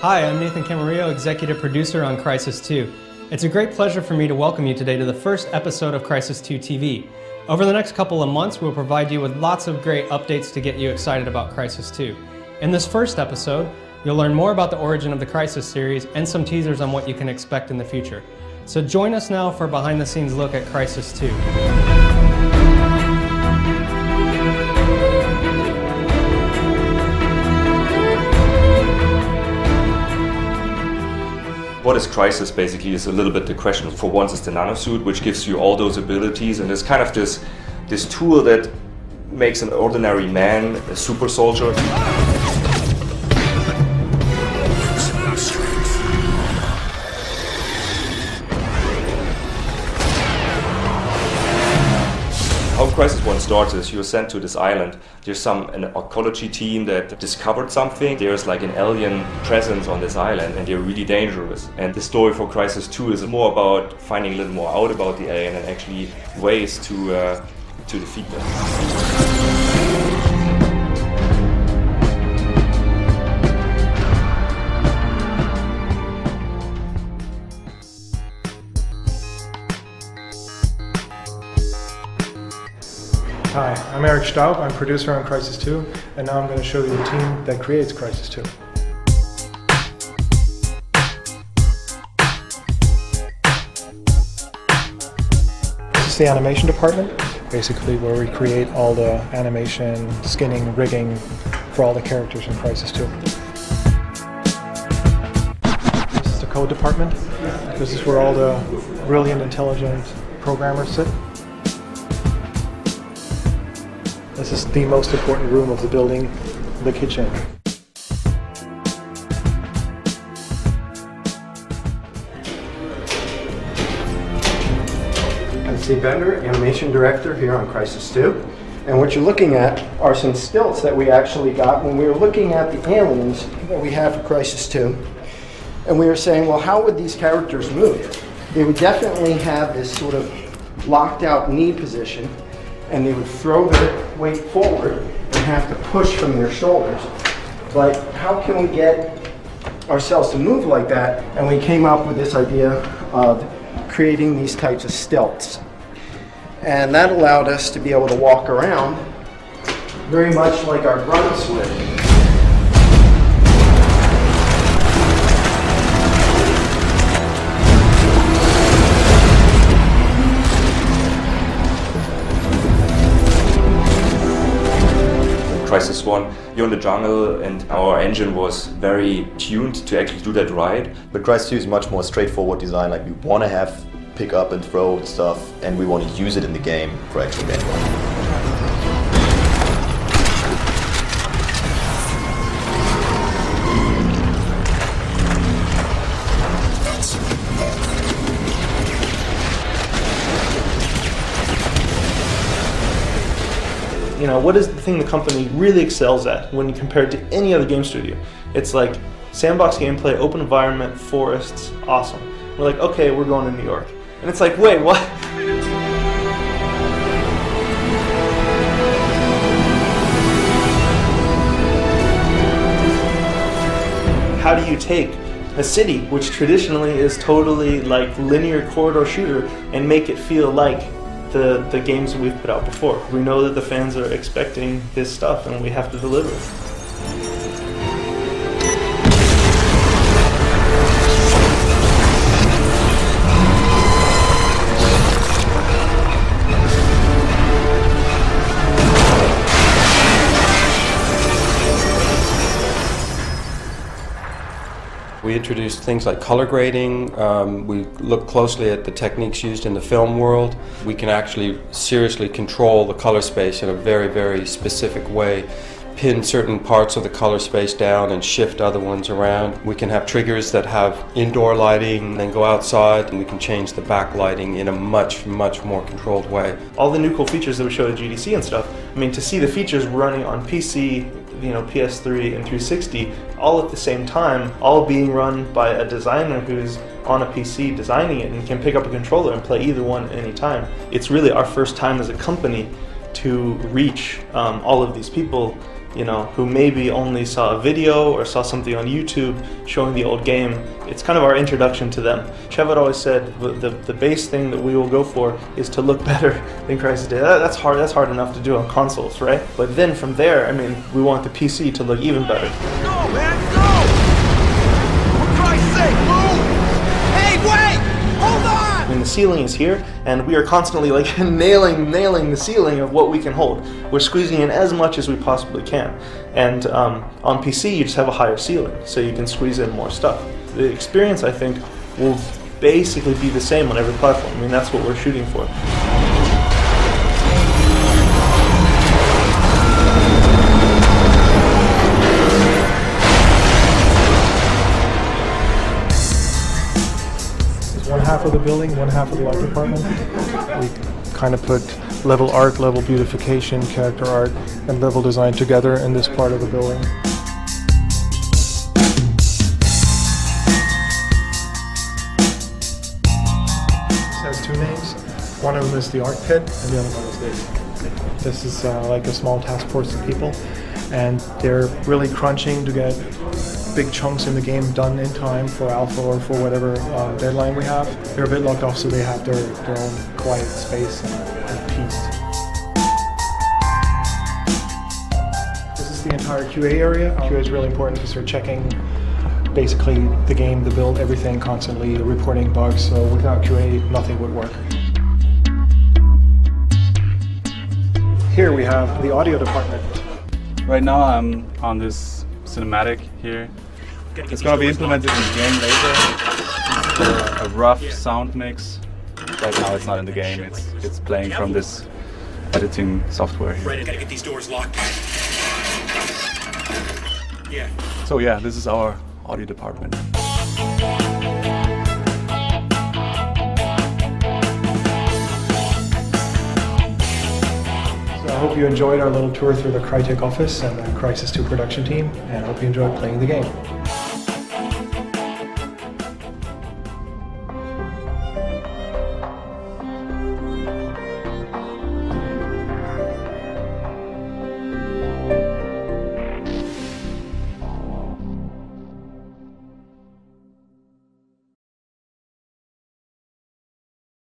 Hi, I'm Nathan Camarillo, Executive Producer on Crysis 2. It's a great pleasure for me to welcome you today to the first episode of Crysis 2 TV. Over the next couple of months, we'll provide you with lots of great updates to get you excited about Crysis 2. In this first episode, you'll learn more about the origin of the Crysis series and some teasers on what you can expect in the future. So join us now for a behind-the-scenes look at Crysis 2. What is Crysis basically is a little bit the question. For once it's the nanosuit, which gives you all those abilities, and it's kind of this tool that makes an ordinary man a super soldier. How Crysis 1 starts is you're sent to this island. There's an ecology team that discovered something. There's like an alien presence on this island and they're really dangerous. And the story for Crysis 2 is more about finding a little more out about the alien and actually ways to defeat them. Hi, I'm Eric Staub, I'm producer on Crysis 2, and now I'm going to show you the team that creates Crysis 2. This is the animation department, basically where we create all the animation, skinning, rigging for all the characters in Crysis 2. This is the code department. This is where all the brilliant, intelligent programmers sit. This is the most important room of the building, the kitchen. I'm Steve Bender, Animation Director here on Crysis 2. And what you're looking at are some stilts that we actually got when we were looking at the aliens that we have for Crysis 2. And we were saying, well, how would these characters move? They would definitely have this sort of locked out knee position, and they would throw their weight forward and have to push from their shoulders. But how can we get ourselves to move like that? And we came up with this idea of creating these types of stilts. And that allowed us to be able to walk around very much like our grunt swim. Crysis 1, you're in the jungle and our engine was very tuned to actually do that right. But Crysis 2 is much more straightforward design, like we want to have pick up and throw stuff and we want to use it in the game for actual gameplay. You know, what is the thing the company really excels at when you compare it to any other game studio? It's like sandbox gameplay, open environment, forests, awesome. We're like, okay, we're going to New York. And it's like, wait, what? How do you take a city, which traditionally is totally like linear corridor shooter, and make it feel like the games that we've put out before? We know that the fans are expecting this stuff and we have to deliver. We introduced things like color grading. We looked closely at the techniques used in the film world. We can actually seriously control the color space in a very, very specific way. pin certain parts of the color space down and shift other ones around. We can have triggers that have indoor lighting, then go outside, and we can change the backlighting in a much more controlled way. All the new cool features that we showed at GDC and stuff, I mean, to see the features running on PC, PS3 and 360 all at the same time, all being run by a designer who's on a PC designing it and can pick up a controller and play either one at any time. It's really our first time as a company to reach all of these people, who maybe only saw a video or saw something on YouTube showing the old game. It's kind of our introduction to them. Chev had always said the base thing that we will go for is to look better than Crysis did. That's hard enough to do on consoles, right? But then from there, I mean, we want the PC to look even better. Go, man, go! For Christ's sake, move! Hey, wait! Hold on! I mean, the ceiling is here, and we are constantly like nailing the ceiling of what we can hold. We're squeezing in as much as we possibly can. And on PC, you just have a higher ceiling, so you can squeeze in more stuff. The experience, I think, will basically be the same on every platform. I mean, that's what we're shooting for. One half of the building, one half of the art department. We kind of put level art, level beautification, character art, and level design together in this part of the building. This has two names. One of them is the art pit, and the other one is this. This is like a small task force of people, and they're really crunching to get big chunks in the game done in time for alpha or for whatever deadline we have. They're a bit locked off, so they have their own quiet space and peace. This is the entire QA area. QA is really important because they're checking basically the game, the build, everything constantly, reporting bugs, so without QA nothing would work. Here we have the audio department. Right now I'm on this cinematic here. It's going to be implemented in the game later. It's a rough sound mix. Right now it's not in the game, it's playing from this editing software here. Right, I gotta get these doors locked. Yeah. So yeah, this is our audio department. I hope you enjoyed our little tour through the Crytek office and the Crysis 2 production team, and I hope you enjoyed playing the game.